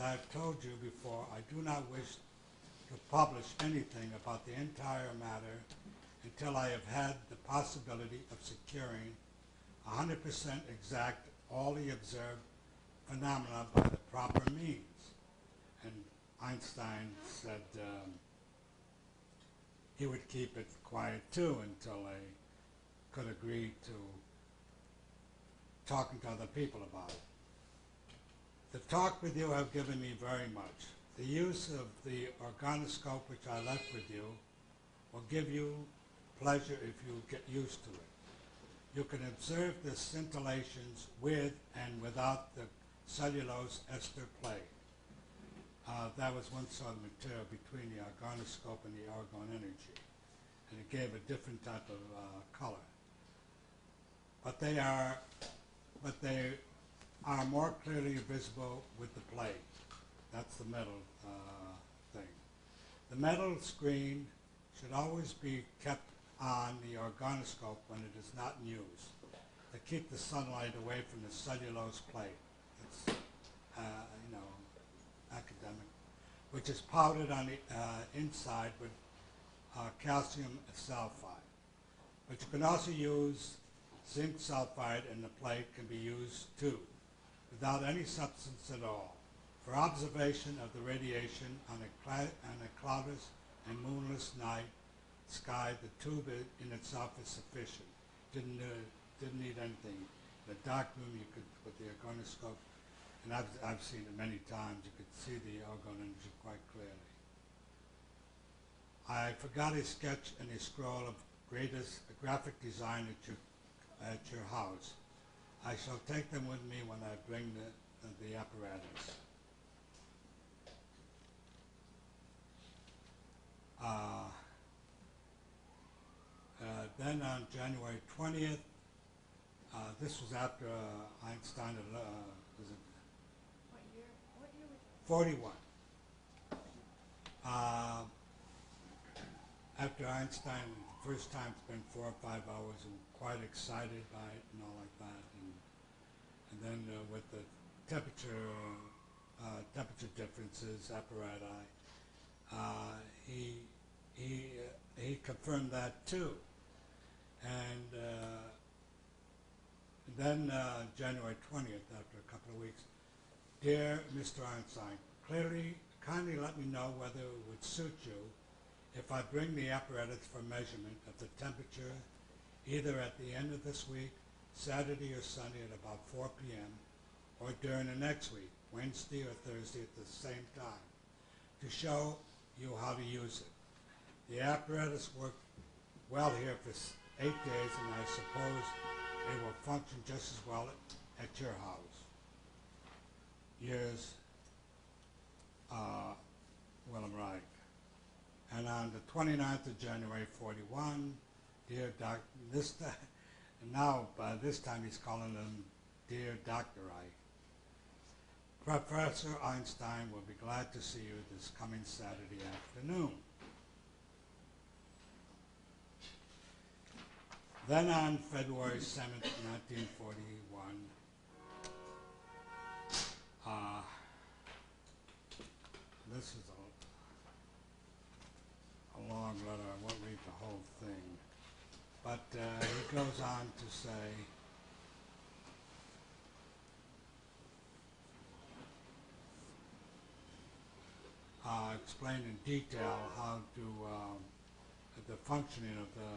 I've told you before, I do not wish to publish anything about the entire matter until I have had the possibility of securing 100% exact all the observed phenomena by the proper means. And Einstein said he would keep it quiet too until they could agree to talking to other people about it. The talk with you have given me very much. The use of the organoscope which I left with you will give you pleasure if you get used to it. You can observe the scintillations with and without the cellulose ester plate. That was one sort of material between the organoscope and the argon energy, and it gave a different type of color. But they are more clearly visible with the plate. That's the metal thing. The metal screen should always be kept on the organoscope when it is not in use to keep the sunlight away from the cellulose plate. It's academic, which is powdered on the inside with calcium sulfide. But you can also use zinc sulfide, and the plate can be used too, without any substance at all. For observation of the radiation on a cloudless and moonless night sky, the tube in itself is sufficient. Didn't need anything. In a dark room, you could, with the organoscope, and I've seen it many times, you could see the argon energy quite clearly. I forgot a sketch and a scroll of greatest graphic design at your house. I shall take them with me when I bring the apparatus. Then on January 20th, this was after Einstein, was it? What year? What year was it? 41. After Einstein, the first time spent 4 or 5 hours, and quite excited by it and all like that, and then with the temperature differences apparatus, he confirmed that too. And then January 20th, after a couple of weeks, dear Mr. Einstein, kindly let me know whether it would suit you if I bring the apparatus for measurement of the temperature either at the end of this week, Saturday or Sunday at about 4 p.m., or during the next week, Wednesday or Thursday at the same time, to show you how to use it. The apparatus worked well here for 8 days, and I suppose it will function just as well at your house. Yours, Willem Reich. And on the 29th of January 41, dear Dr. By this time he's calling him Dear Dr. Reich. Professor Einstein will be glad to see you this coming Saturday afternoon. Then on February 7th, 1941, this is a long letter. I won't read the whole thing. But he goes on to say, explain in detail how to, the functioning of the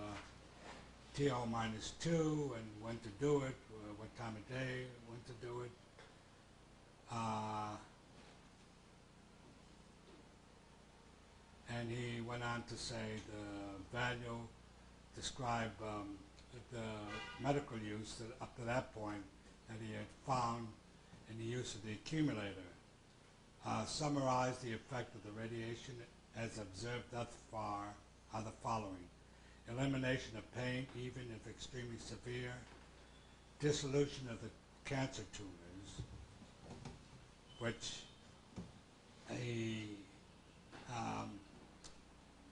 TO-2 and when to do it, what time of day, when to do it. And he went on to say the value, describe the medical use that up to that point that he had found in the use of the accumulator. Summarize the effect of the radiation as observed thus far are the following: elimination of pain, even if extremely severe, dissolution of the cancer tumors, which he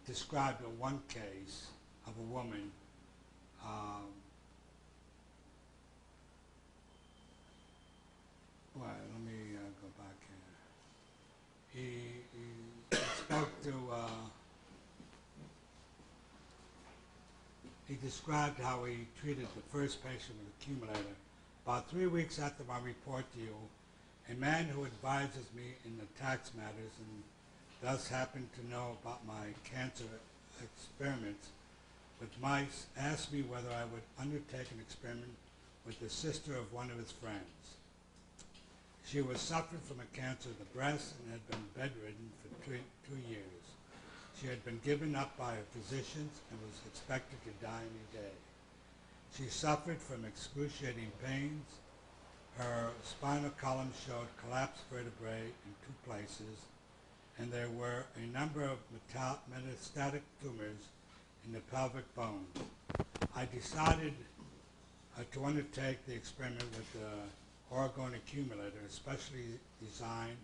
described in one case of a woman well, let me go back here. described how he treated the first patient with accumulator. About 3 weeks after my report to you, a man who advises me in the tax matters and thus happened to know about my cancer experiments with mice asked me whether I would undertake an experiment with the sister of one of his friends. She was suffering from a cancer of the breast and had been bedridden for 2 years. She had been given up by her physicians and was expected to die any day. She suffered from excruciating pains. Her spinal column showed collapsed vertebrae in 2 places, and there were a number of metastatic tumors in the pelvic bones. I decided to undertake the experiment with the orgone accumulator, especially designed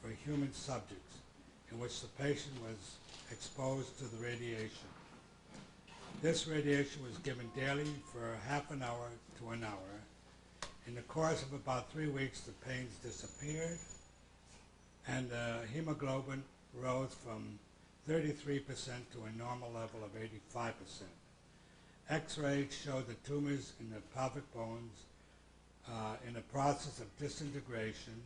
for human subjects, in which the patient was exposed to the radiation. This radiation was given daily for half an hour to an hour. In the course of about 3 weeks, the pains disappeared, and hemoglobin rose from 33% to a normal level of 85%. X-rays showed the tumors in the pelvic bones in the process of disintegration,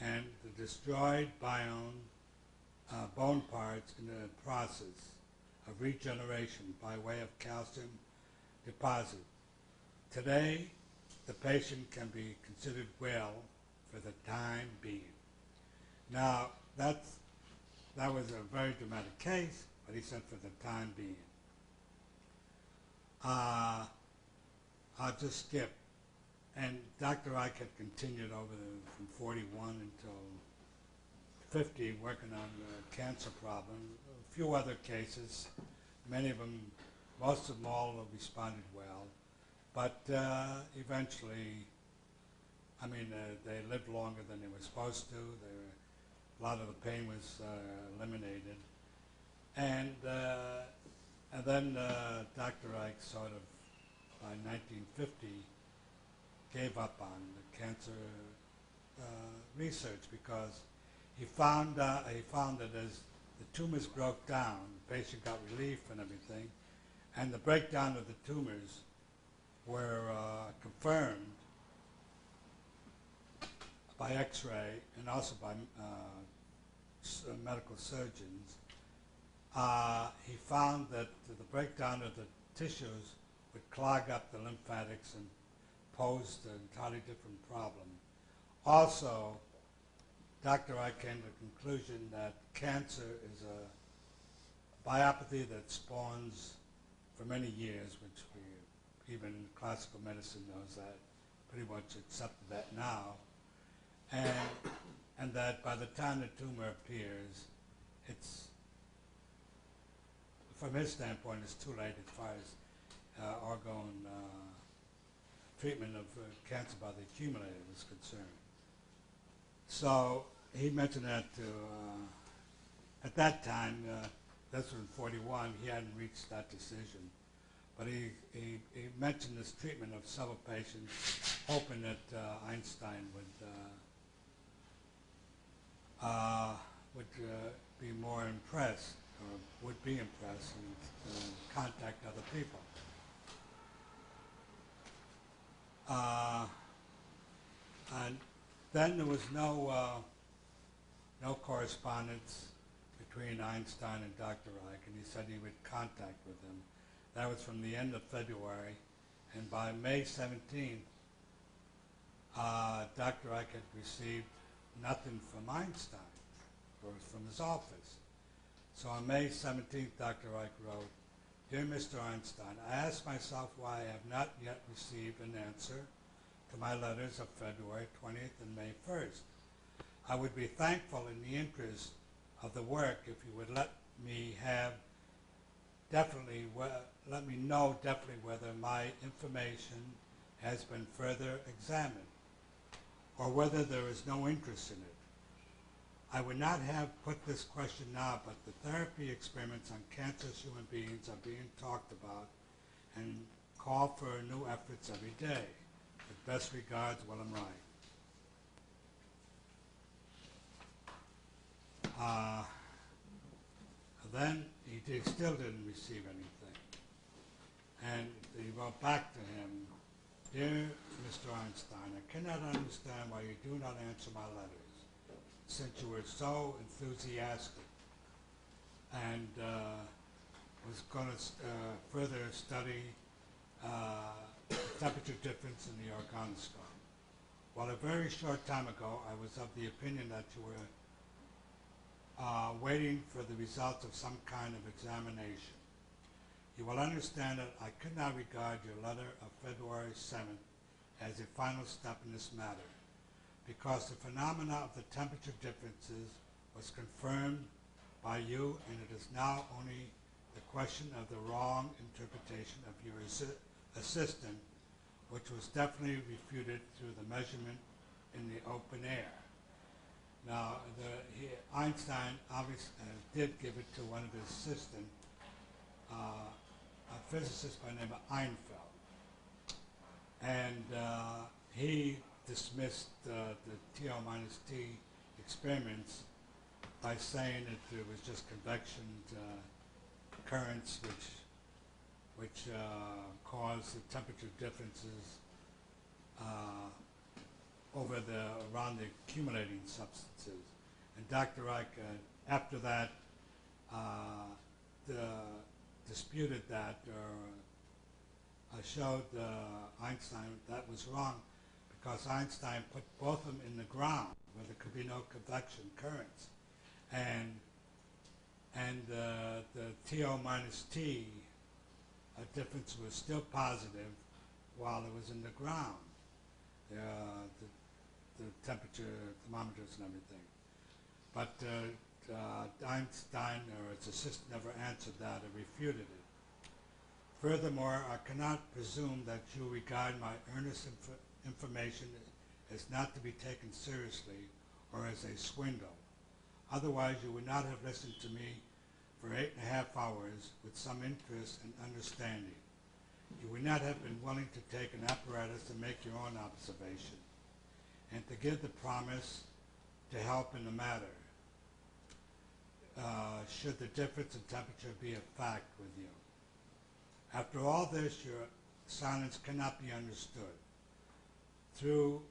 and the destroyed bone parts in the process of regeneration by way of calcium deposit. Today, the patient can be considered well for the time being. Now, that was a very dramatic case, but he said for the time being. I'll just skip. And Dr. Reich had continued from 41 until 50, working on the cancer problem. A few other cases, many of them, most of them all responded well. But eventually, they lived longer than they were supposed to. A lot of the pain was eliminated. And then Dr. Reich sort of, by 1950, gave up on the cancer research because he found that as the tumors broke down, the patient got relief and everything, and the breakdown of the tumors were confirmed by X-ray and also by medical surgeons. He found that the breakdown of the tissues would clog up the lymphatics and posed an entirely different problem. Also, Dr. Reich came to the conclusion that cancer is a biopathy that spawns for many years, which we, even classical medicine knows that, pretty much accepted that now, and that by the time the tumor appears, it's, from his standpoint, it's too late as far as orgone treatment of cancer by the accumulator was concerned. So he mentioned that at that time, that's in 41, he hadn't reached that decision. But he mentioned this treatment of several patients, hoping that Einstein would be more impressed, or would be impressed, and contact other people. And then there was no correspondence between Einstein and Dr. Reich, and he said he would contact with him. That was from the end of February, and by May 17th, Dr. Reich had received nothing from Einstein, or from his office. So on May 17th, Dr. Reich wrote, "Dear Mr. Einstein, I ask myself why I have not yet received an answer to my letters of February 20th and May 1st. I would be thankful in the interest of the work if you would let me know definitely whether my information has been further examined or whether there is no interest in it. I would not have put this question now, but the therapy experiments on cancerous human beings are being talked about and call for new efforts every day. With best regards, Willem Wright." Then he still didn't receive anything. And he wrote back to him, "Dear Mr. Einstein, I cannot understand why you do not answer my letters, since you were so enthusiastic and was going to further study the temperature difference in the orgonoscope. Well, a very short time ago, I was of the opinion that you were waiting for the results of some kind of examination. You will understand that I could not regard your letter of February 7th as a final step in this matter, because the phenomena of the temperature differences was confirmed by you, and it is now only the question of the wrong interpretation of your assistant, which was definitely refuted through the measurement in the open air." Now, Einstein obviously did give it to one of his assistants, a physicist by the name of Einfeld. And he dismissed the TO minus T experiments by saying that it was just convection currents which cause the temperature differences around the accumulating substances. And Dr. Reich, after that, disputed that, or showed Einstein that was wrong, because Einstein put both of them in the ground where there could be no convection currents. And the TO minus T difference was still positive while it was in the ground, the temperature thermometers and everything. But Einstein or his assistant never answered that or refuted it. Furthermore, I cannot presume that you regard my earnest information as not to be taken seriously or as a swindle. Otherwise, you would not have listened to me for 8.5 hours with some interest and understanding. You would not have been willing to take an apparatus to make your own observation and to give the promise to help in the matter, should the difference in temperature be a fact with you. After all this, your silence cannot be understood. Through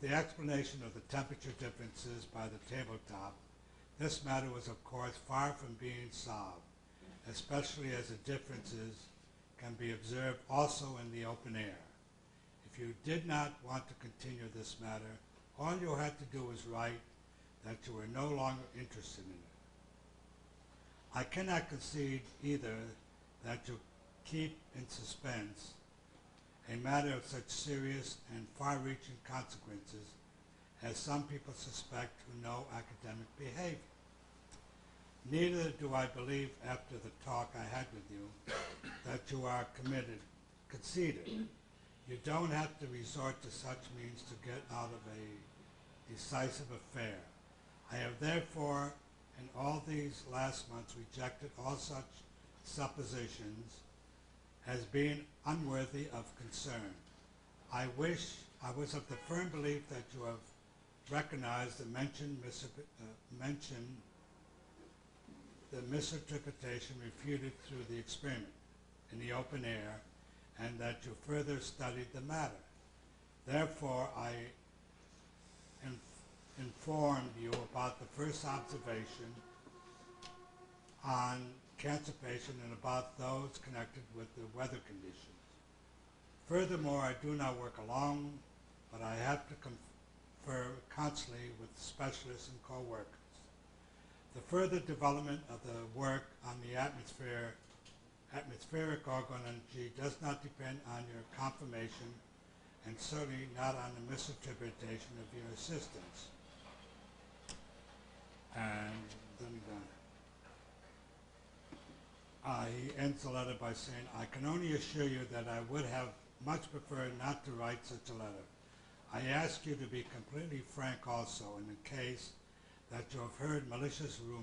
the explanation of the temperature differences by the tabletop, this matter was, of course, far from being solved, especially as the differences can be observed also in the open air. If you did not want to continue this matter, all you had to do was write that you were no longer interested in it. I cannot concede either that you keep in suspense a matter of such serious and far-reaching consequences as some people suspect who know academic behavior. Neither do I believe, after the talk I had with you, that you are conceited. You don't have to resort to such means to get out of a decisive affair. I have therefore, in all these last months, rejected all such suppositions as being unworthy of concern. I was of the firm belief that you have recognized the mentioned misinterpretation refuted through the experiment in the open air, and that you further studied the matter. Therefore, I informed you about the first observation on cancer patient and about those connected with the weather conditions. Furthermore, I do not work alone, but I have to confer constantly with specialists and co-workers. The further development of the work on the atmospheric orgone energy does not depend on your confirmation, and certainly not on the misinterpretation of your assistance. And then he ends the letter by saying, I can only assure you that I would have much preferred not to write such a letter. I ask you to be completely frank also in the case that you have heard malicious rumors